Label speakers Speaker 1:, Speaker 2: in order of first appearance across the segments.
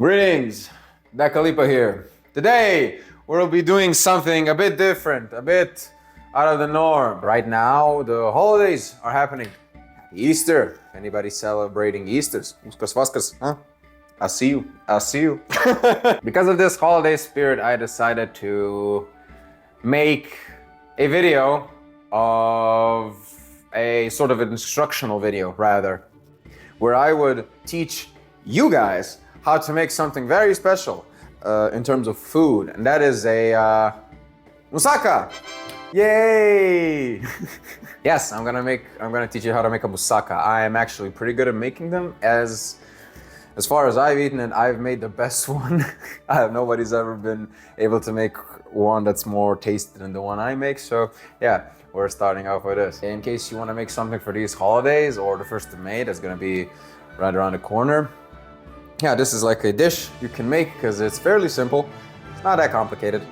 Speaker 1: Greetings, Dakalipa here. Today, we'll be doing something a bit different, a bit out of the norm. Right now, the holidays are happening. Easter. Anybody celebrating Easters? Muskas Vaskas, huh? I'll see you. Because of this holiday spirit, I decided to make a video of a sort of an instructional video, rather, where I would teach you guys how to make something very special in terms of food, and that is a moussaka. Yay! Yes, I'm gonna teach you how to make a moussaka. I am actually pretty good at making them. As far as I've eaten it, I've made the best one. Nobody's ever been able to make one that's more tasty than the one I make. So yeah, we're starting off with this. In case you want to make something for these holidays or the 1st of May, that's gonna be right around the corner. Yeah, this is like a dish you can make because it's fairly simple. It's not that complicated,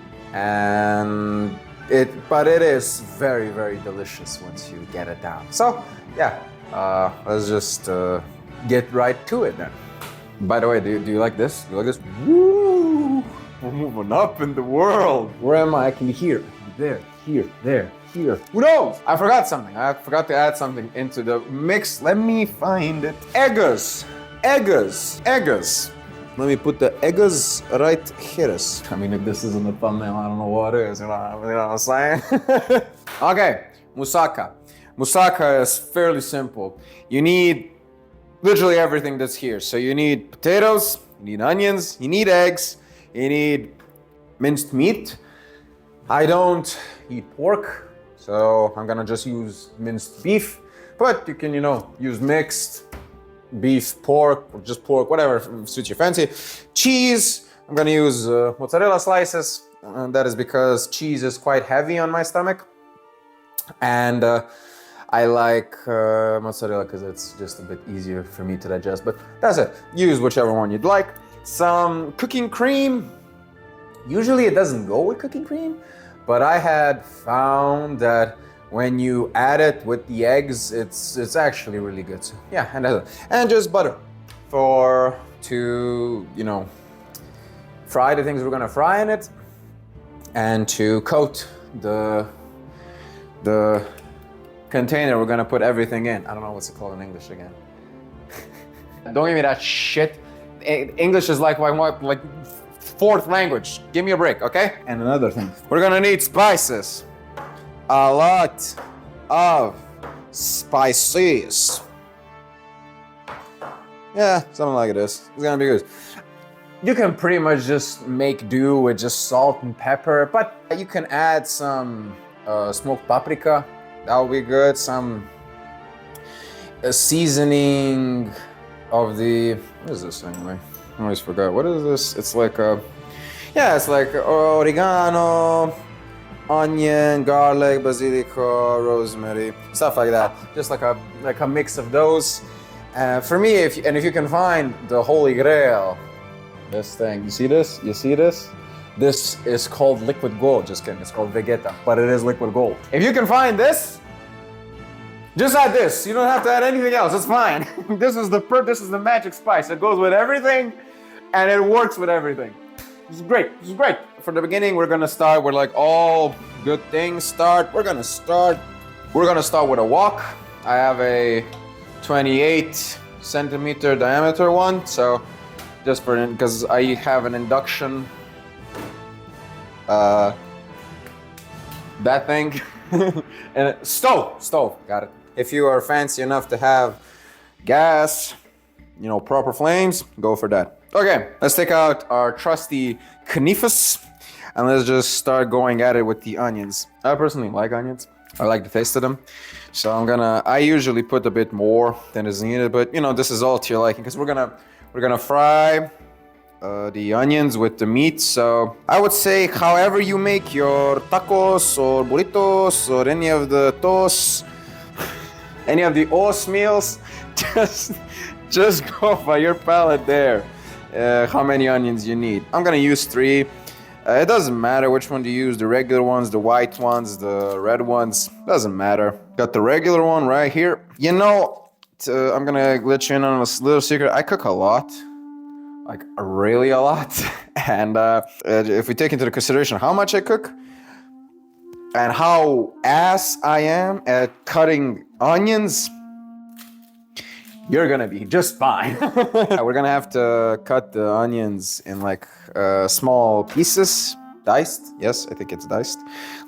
Speaker 1: but it is very, very delicious once you get it down. So yeah, let's just get right to it then. By the way, do you like this? Do you like this? Woo! We're moving up in the world. Where am I? I can be here, there, here. Who knows? I forgot something. I forgot to add something into the mix. Let me find it. Eggs. Let me put the eggs right here. I mean, if this isn't a thumbnail, I don't know what is. You know what I'm saying? Okay, moussaka. Moussaka is fairly simple. You need literally everything that's here. So you need potatoes, you need onions, you need eggs, you need minced meat. I don't eat pork, so I'm gonna just use minced beef. But you can, use mixed beef, pork, or just pork, whatever suits your fancy. Cheese, I'm gonna use mozzarella slices. And that is because cheese is quite heavy on my stomach. And I like mozzarella because it's just a bit easier for me to digest, but that's it. Use whichever one you'd like. Some cooking cream. Usually it doesn't go with cooking cream, but I had found that when you add it with the eggs, it's actually really good. So yeah, and just butter to fry the things we're gonna fry in it, and to coat the container we're gonna put everything in. I don't know what's it called in English again. Don't give me that shit. English is like my fourth language. Give me a break, okay? And another thing, we're gonna need spices. A lot of spices. Yeah, something like this. It's gonna be good. You can pretty much just make do with just salt and pepper, but you can add some smoked paprika. That would be good. Some seasoning of the, what is this anyway? I always forgot. What is this? It's like it's like oregano, onion, garlic, basilico, rosemary, stuff like that. Just like a mix of those. For me, if you can find the holy grail, this thing, you see this? This is called liquid gold. Just kidding, it's called Vegeta, but it is liquid gold. If you can find this, just add this. You don't have to add anything else, it's fine. This is the magic spice. It goes with everything, and it works with everything. This is great. For the beginning, we're gonna start with, like all good things start. We're gonna start with a wok. I have a 28 centimeter diameter one, so just because I have an induction that thing and stove, got it. If you are fancy enough to have gas, proper flames, go for that. Okay, let's take out our trusty knifes and let's just start going at it with the onions. I personally like onions. I like the taste of them, so I usually put a bit more than is needed, but this is all to your liking because we're gonna fry the onions with the meat. So I would say however you make your tacos or burritos or any of the tos, any of the os meals, just go by your palate there. How many onions you need. I'm gonna use 3. It doesn't matter which one to use, the regular ones, the white ones, the red ones, doesn't matter. Got the regular one right here. I'm gonna let you in on a little secret. I cook a lot. like really a lot. And if we take into consideration how much I cook and how ass I am at cutting onions, you're gonna be just fine. We're gonna have to cut the onions in like small pieces, diced. Yes, I think it's diced,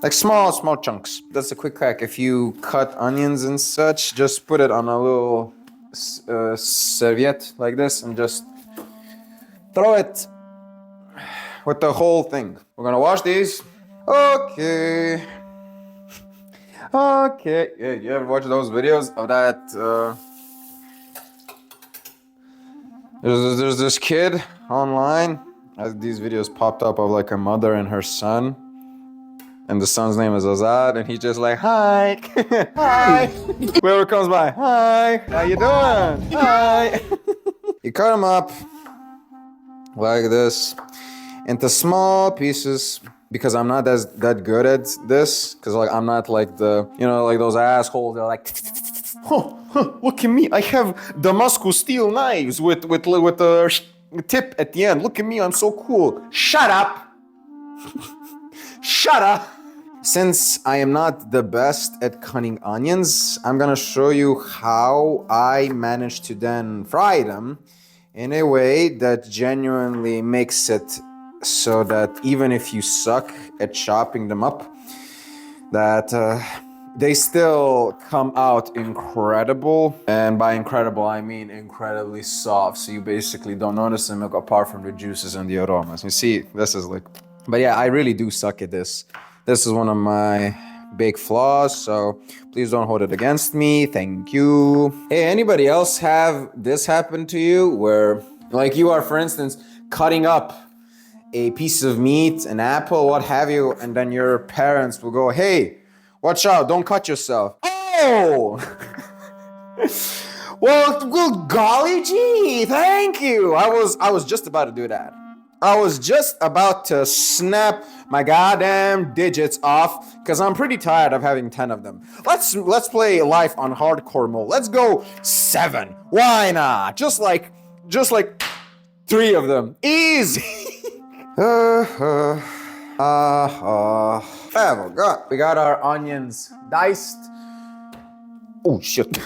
Speaker 1: like small chunks. That's a quick hack. If you cut onions and such, just put it on a little serviette like this and just throw it with the whole thing. We're gonna wash these. Okay. Okay. Yeah, you ever watch those videos of that? There's this kid online. As these videos popped up of like a mother and her son, and the son's name is Azad, and he's just like, hi, hi. Whoever comes by, hi, how you doing? Hi. You cut them up like this into small pieces, because I'm not that good at this, because like I'm not like the, you know, like those assholes. They're like, look at me, I have Damascus steel knives with the tip at the end. Look at me, I'm so cool. Shut up. Shut up. Since I am not the best at cutting onions, I'm gonna show you how I managed to then fry them in a way that genuinely makes it so that even if you suck at chopping them up, that they still come out incredible. And by incredible, I mean incredibly soft. So you basically don't notice them apart from the juices and the aromas. You see, this is like, but yeah, I really do suck at this. This is one of my big flaws, so please don't hold it against me. Thank you. Hey, anybody else have this happen to you where, like, you are, for instance, cutting up a piece of meat, an apple, what have you, and then your parents will go, hey, watch out, don't cut yourself. Oh! well, golly gee, thank you. I was just about to do that. I was just about to snap my goddamn digits off because I'm pretty tired of having 10 of them. Let's play life on hardcore mode. Let's go 7. Why not? Just like 3 of them. Easy. We got our onions diced. Oh shit.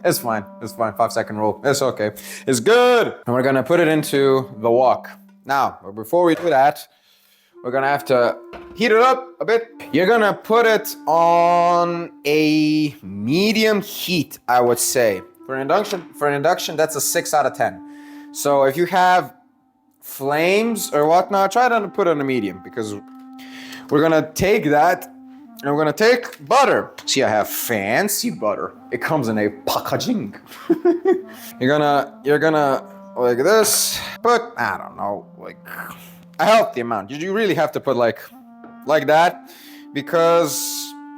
Speaker 1: It's fine. 5-second rule. It's okay. It's good. And we're gonna put it into the wok. Now, before we do that, we're gonna have to heat it up a bit. You're gonna put it on a medium heat, I would say. For an induction, that's a 6 out of 10. So if you have flames or whatnot, try to put it on a medium, because we're gonna take that and we're gonna take butter. See, I have fancy butter. It comes in a packaging. You're gonna like this, but I don't know, like a healthy amount. You really have to put like that, because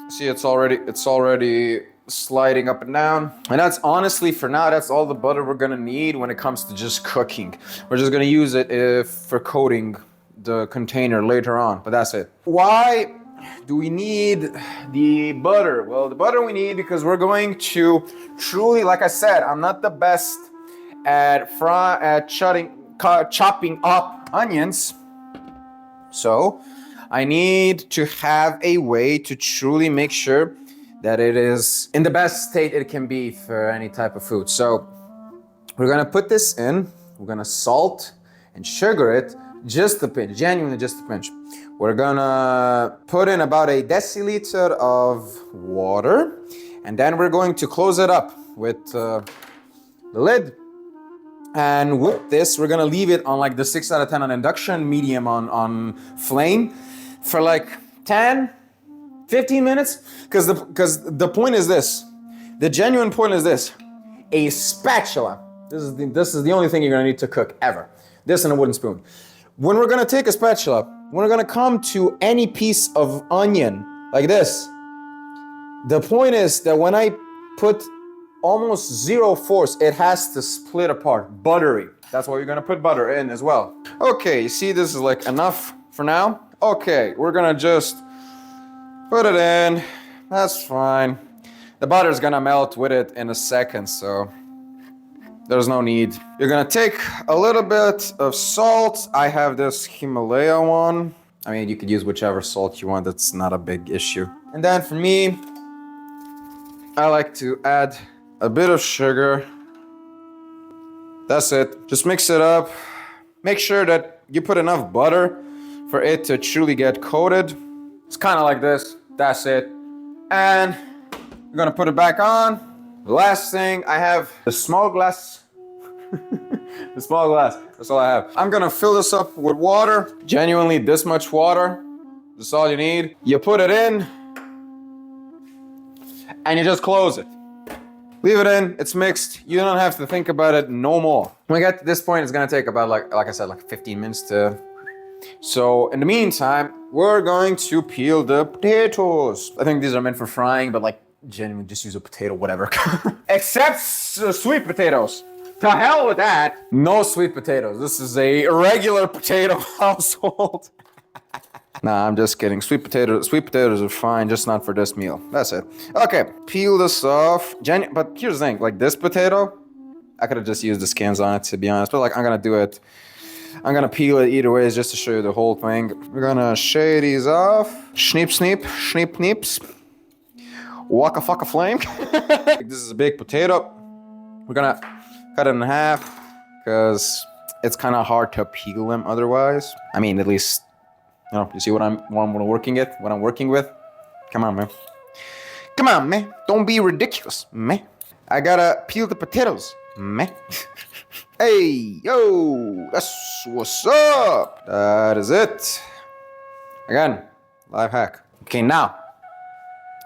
Speaker 1: see, it's already sliding up and down. And that's honestly, for now, that's all the butter we're gonna need when it comes to just cooking. We're just gonna use it for coating the container later on, but that's it. Why do we need the butter? Well, the butter we need because we're going to truly, like I said, I'm not the best at chopping up onions. So I need to have a way to truly make sure that it is in the best state it can be for any type of food. So we're gonna put this in, we're gonna salt and sugar it, just a pinch, genuinely just a pinch. We're gonna put in about a deciliter of water, and then we're going to close it up with the lid. And with this, we're gonna leave it on like the 6 out of 10 on induction, medium on flame for like 10-15 minutes. Because the point is this, the genuine point is this: a spatula. This is the only thing you're gonna need to cook ever. This and a wooden spoon. When we're gonna take a spatula, when we're gonna come to any piece of onion like this, the point is that when I put almost zero force, it has to split apart, buttery. That's why you're gonna put butter in as well. Okay, you see, this is like enough for now. Okay, we're gonna just put it in. That's fine. The butter's gonna melt with it in a second, so there's no need. You're gonna take a little bit of salt. I have this Himalaya one. I mean, you could use whichever salt you want. That's not a big issue. And then for me, I like to add a bit of sugar. That's it. Just mix it up. Make sure that you put enough butter for it to truly get coated. It's kind of like this. That's it. And we're gonna put it back on. The last thing, I have the small glass. The small glass. That's all I have. I'm gonna fill this up with water. Genuinely, this much water. That's all you need. You put it in, and you just close it. Leave it in, it's mixed. You don't have to think about it no more. When we get to this point, it's gonna take about like I said, like 15 minutes to. So in the meantime, we're going to peel the potatoes. I think these are meant for frying, but like genuinely just use a potato, whatever. Except sweet potatoes. To hell with that. No sweet potatoes. This is a regular potato household. Nah, I'm just kidding. Sweet potatoes are fine, just not for this meal. That's it. Okay, peel this off. But here's the thing, like this potato, I could have just used the skins on it, to be honest. But like, I'm gonna do it. I'm gonna peel it either ways just to show you the whole thing. We're gonna shave these off. Schneep, sneep, schneep, neeps. Waka fucka flame. This is a big potato. We're gonna cut it in half because it's kind of hard to peel them otherwise. I mean, at least, you know, you see what I'm working with? Come on, man. Come on, man. Don't be ridiculous, man. I gotta peel the potatoes, man. Hey, yo, that's what's up. That is it. Again, life hack. Okay, now,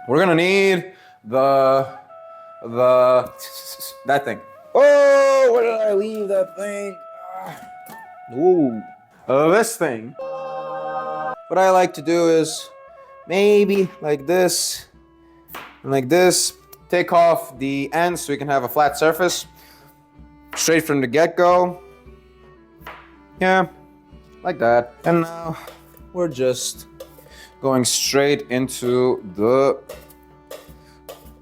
Speaker 1: we're gonna need that thing. Oh, where did I leave that thing? Ooh, this thing. What I like to do is maybe like this and like this. Take off the ends so you can have a flat surface. Straight from the get-go. Yeah, like that. And now we're just going straight into the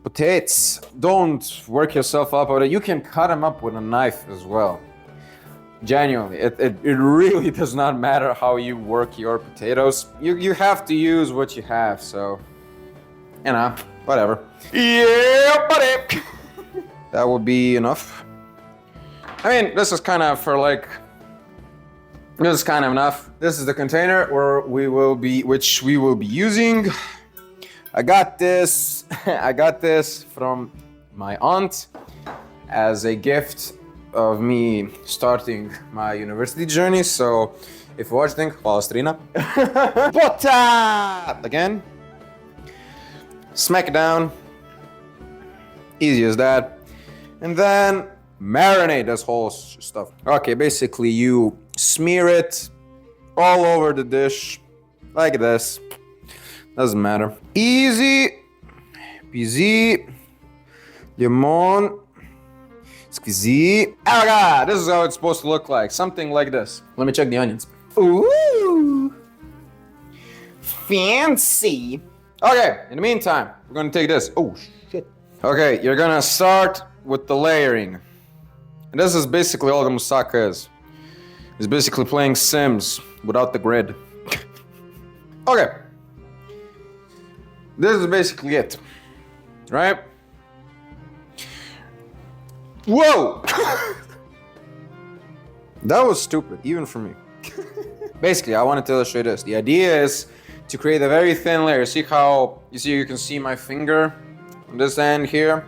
Speaker 1: potatoes. Don't work yourself up on it. You can cut them up with a knife as well. Genuinely, it really does not matter how you work your potatoes. You have to use what you have, so, you know, whatever. Yeah, buddy. That would be enough. I mean, this is kind of enough. This is the container which we will be using. I got this from my aunt as a gift of me starting my university journey. So if you're watching, Austrina. But again, smack it down. Easy as that. And then marinate this whole stuff. Okay, basically you smear it all over the dish like this. Doesn't matter. Easy peasy lemon squeezy. Oh my god, this is how it's supposed to look like. Something like this. Let me check the onions. Ooh, fancy. Okay, in the meantime, we're gonna take this. Oh shit. Okay, you're gonna start with the layering. And this is basically all the moussaka is. It's basically playing Sims without the grid. Okay. This is basically it. Right? Whoa! That was stupid, even for me. Basically, I wanted to illustrate this. The idea is to create a very thin layer. See how, you can see my finger on this end here?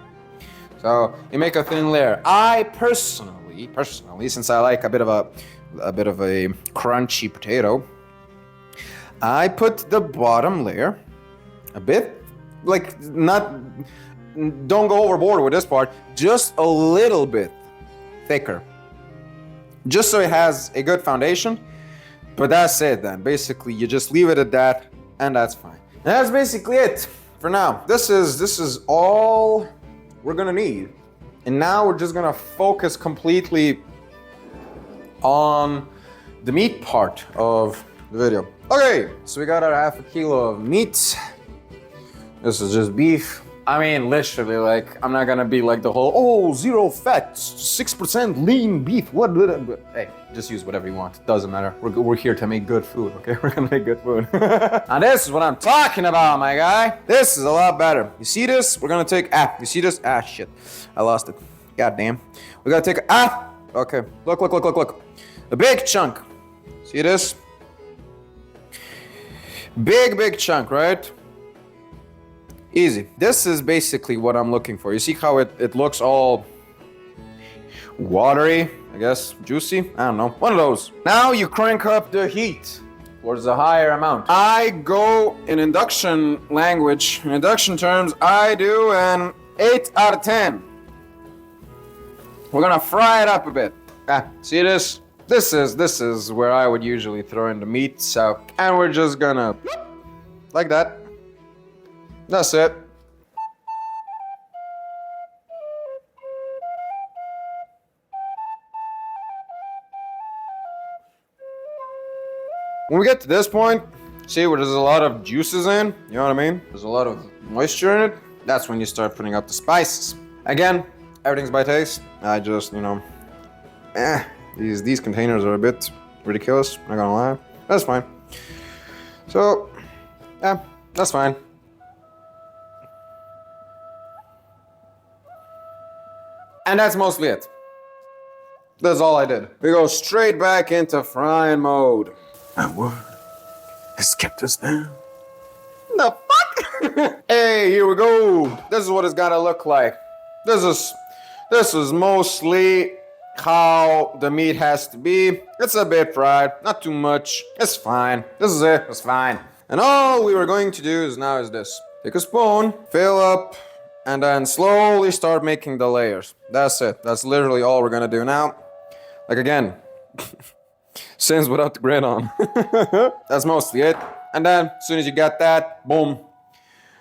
Speaker 1: So you make a thin layer. I personally, since I like a bit of a crunchy potato, I put the bottom layer a bit, like don't go overboard with this part, just a little bit thicker. Just so it has a good foundation. But that's it then. Basically, you just leave it at that, and that's fine. And that's basically it for now. This is all we're gonna need. And now we're just gonna focus completely on the meat part of the video. Okay, so we got our half a kilo of meat. This is just beef. I mean, literally, like, I'm not gonna be like the whole, oh, 0 fat, 6% lean beef, what? Hey, just use whatever you want, doesn't matter. We're here to make good food, okay? We're gonna make good food. Now this is what I'm talking about, my guy. This is a lot better. You see this? We're gonna take, you see this? Shit, I lost it. God damn. We gotta take, okay, look. A big chunk. See this? Big chunk, right? Easy. This is basically what I'm looking for. You see how it looks all watery, I guess, juicy? I don't know. One of those. Now you crank up the heat towards a higher amount. I go in induction language, in induction terms, I do an 8 out of 10. We're gonna fry it up a bit. See this? This is where I would usually throw in the meat, so, and we're just gonna, like that. That's it. When we get to this point, see where there's a lot of juices in, you know what I mean? There's a lot of moisture in it. That's when you start putting up the spices. Again, everything's by taste. I just, you know, these containers are a bit ridiculous, not gonna lie. That's fine. So, yeah, that's fine. And that's mostly it. That's all I did. We go straight back into frying mode. My word has kept us down. The fuck? Hey, here we go. This is what it's gotta look like. This is mostly how the meat has to be. It's a bit fried, not too much. It's fine. This is it. It's fine. And all we were going to do is this. Take a spoon, fill up, and then slowly start making the layers. That's it. That's literally all we're gonna do now. Like again, sins without the grid on. That's mostly it. And then, as soon as you got that, boom,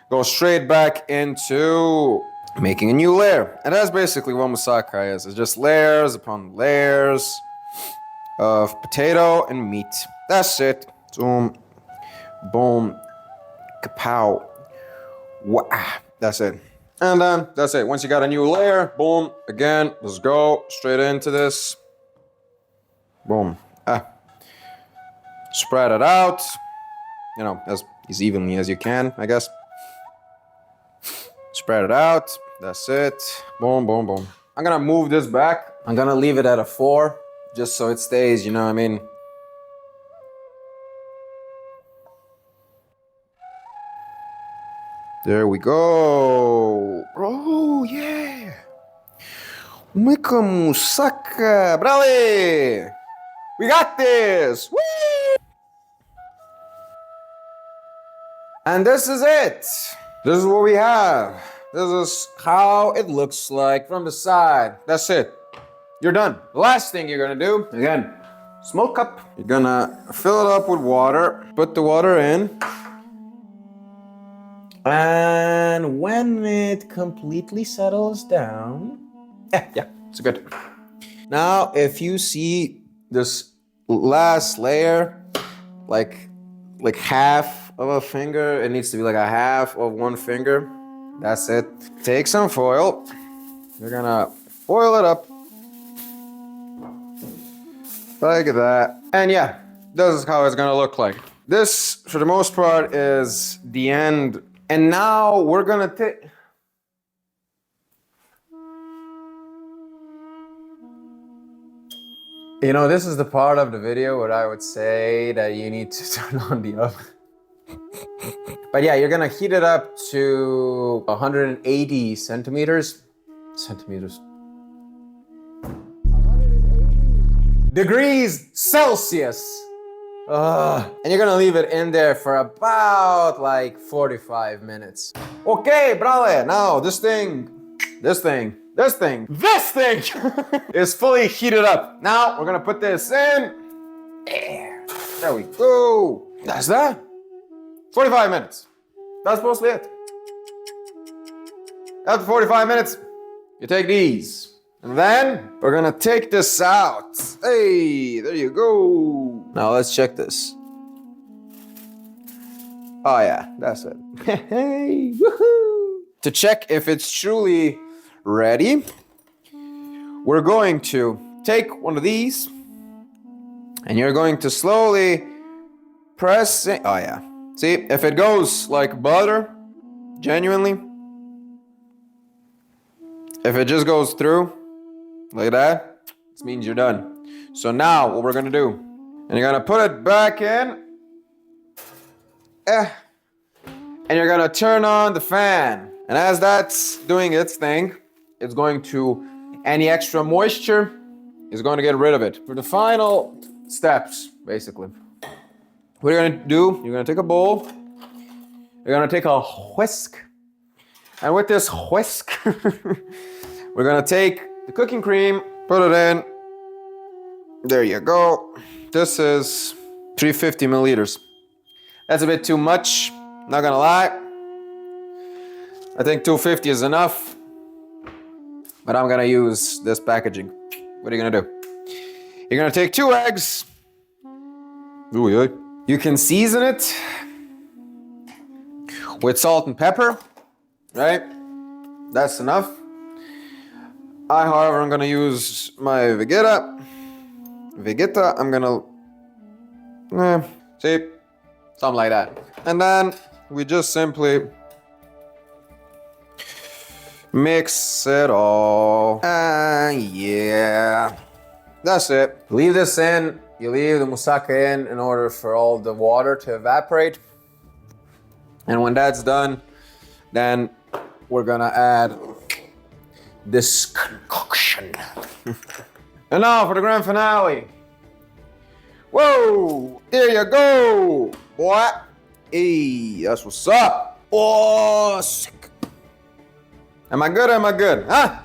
Speaker 1: go straight back into making a new layer. And that's basically what moussaka is. It's just layers upon layers of potato and meat. That's it. Boom, boom, kapow. Wah. That's it. And then that's it. Once you got a new layer, boom, again, let's go straight into this. Boom. Spread it out, you know, as evenly as you can, I guess. Spread it out. That's it. Boom, boom, boom. I'm gonna move this back. I'm gonna leave it at a 4, just so it stays, you know what I mean? There we go. Oh, yeah. PEAK MOUSSAKA. Brale! We got this. Woo! And this is it. This is what we have. This is how it looks like from the side. That's it. You're done. The last thing you're gonna do, again, smoke up. You're gonna fill it up with water. Put the water in. And when it completely settles down, yeah, it's good. Now, if you see this last layer, like half of a finger, it needs to be like a half of one finger. That's it. Take some foil. You're gonna foil it up like that. And yeah, this is how it's gonna look like. This, for the most part, is the end. And now we're gonna take... You know, this is the part of the video where I would say that you need to turn on the oven. But yeah, you're gonna heat it up to 180 centimeters. 180 degrees Celsius. And you're gonna leave it in there for about like 45 minutes. Okay, brale, now this thing is fully heated up. Now we're gonna put this in. There we go. That's that. 45 minutes. That's mostly it. After 45 minutes, you take these. And then we're gonna take this out. Hey, there you go. Now let's check this. Oh yeah, that's it. Hey, woohoo! to check if it's truly ready, we're going to take one of these and you're going to slowly press it. Oh yeah. See, if it goes like butter, genuinely, if it just goes through like that, it means you're done. So now what we're gonna do, and you're gonna put it back in, and you're gonna turn on the fan. And as that's doing its thing, it's going to, any extra moisture is going to get rid of it. For the final steps, basically. What you're gonna do, you're gonna take a bowl, you're gonna take a whisk, and with this whisk, we're gonna take the cooking cream, put it in. There you go. This is 350 milliliters. That's a bit too much, not gonna lie. I think 250 is enough, but I'm gonna use this packaging. What are you gonna do? You're gonna take 2 eggs. Ooh, yeah. You can season it with salt and pepper, right? That's enough. However, I'm gonna use my Vegeta. I'm gonna, see, something like that. And then we just simply mix it all. Yeah, that's it. Leave this in. You leave the moussaka in order for all the water to evaporate. And when that's done, then we're gonna add this concoction. And now for the grand finale. Whoa, there you go, boy. Hey, that's what's up. Oh, sick. Am I good? Am I good? Huh?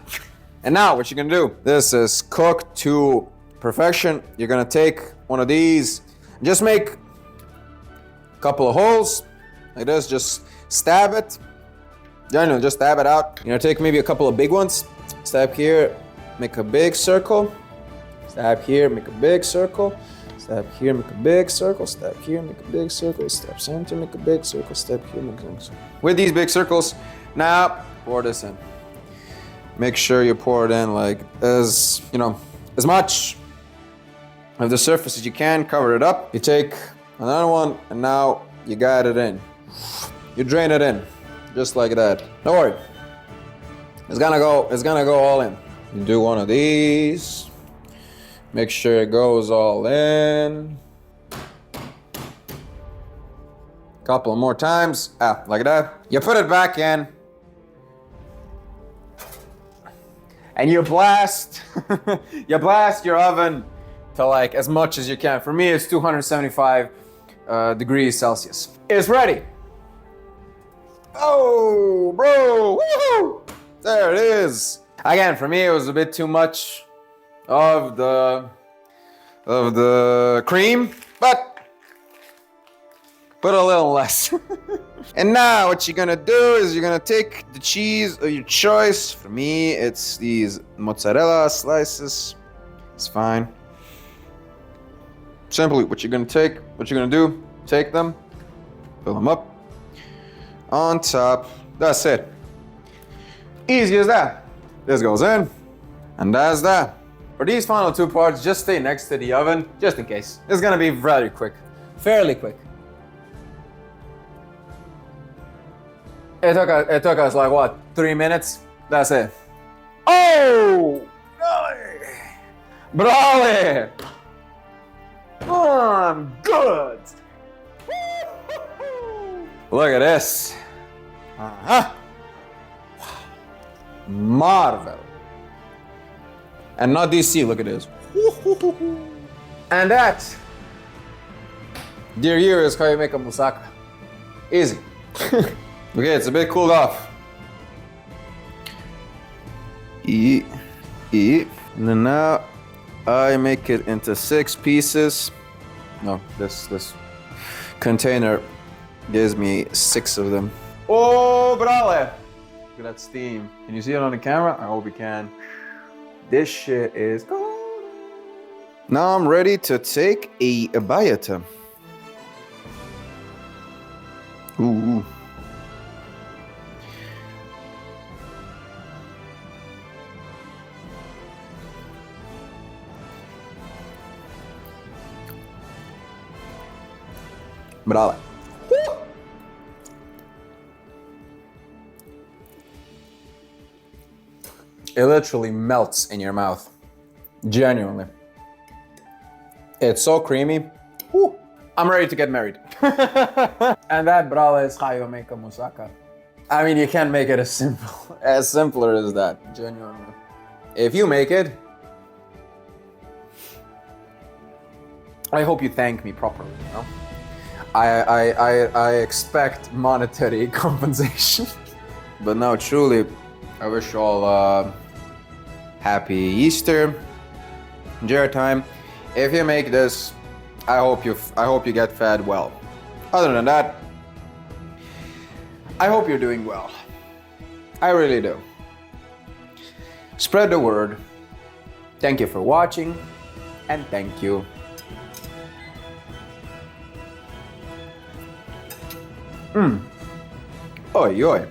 Speaker 1: And now what you're gonna do, this is cooked to perfection. You're gonna take one of these, just make a couple of holes like this, just stab it. Just stab it out. You're gonna take maybe a couple of big ones, stab here, make a big circle, stab here, make a big circle, stab here, make a big circle, stab here, make a big circle, stab center, make a big circle, stab here, make a big circle. With these big circles, now pour this in. Make sure you pour it in like as much of the surface as you can, cover it up. You take another one and now you guide it in. You drain it in, just like that. Don't worry. It's gonna go all in. You do one of these. Make sure it goes all in. Couple more times, like that. You put it back in. And you blast, your oven to like as much as you can. For me, it's 275 degrees Celsius. It's ready. Oh, bro, woohoo! There it is. Again, for me, it was a bit too much of the cream, but put a little less. And now what you're gonna do is you're gonna take the cheese of your choice. For me, it's these mozzarella slices. It's fine. Simply, what you're gonna do, take them, fill them up on top. That's it. Easy as that. This goes in, and that's that. For these final 2 parts, just stay next to the oven, just in case. It's gonna be very quick, fairly quick. It took us like what, 3 minutes? That's it. Oh! Brale! Oh, I'm good! Look at this. Uh-huh. Marvel. And not DC, look at this. And that, dear you, is how you make a moussaka. Easy. Okay, it's a bit cooled off. And then now I make it into 6 pieces. No, this container gives me 6 of them. Oh, brale! Look at that steam. Can you see it on the camera? I hope you can. This shit is cool. Now I'm ready to take a bayata. Brale. It literally melts in your mouth. Genuinely. It's so creamy. Woo. I'm ready to get married. And that, brale, is how you make a moussaka. I mean, you can't make it as simpler as that, genuinely. If you make it, I hope you thank me properly, you know? I expect monetary compensation. But no, truly, I wish you all happy Easter. Enjoy your time. If you make this, I hope you get fed well. Other than that, I hope you're doing well. I really do. Spread the word. Thank you for watching, and thank you. Oi, oi.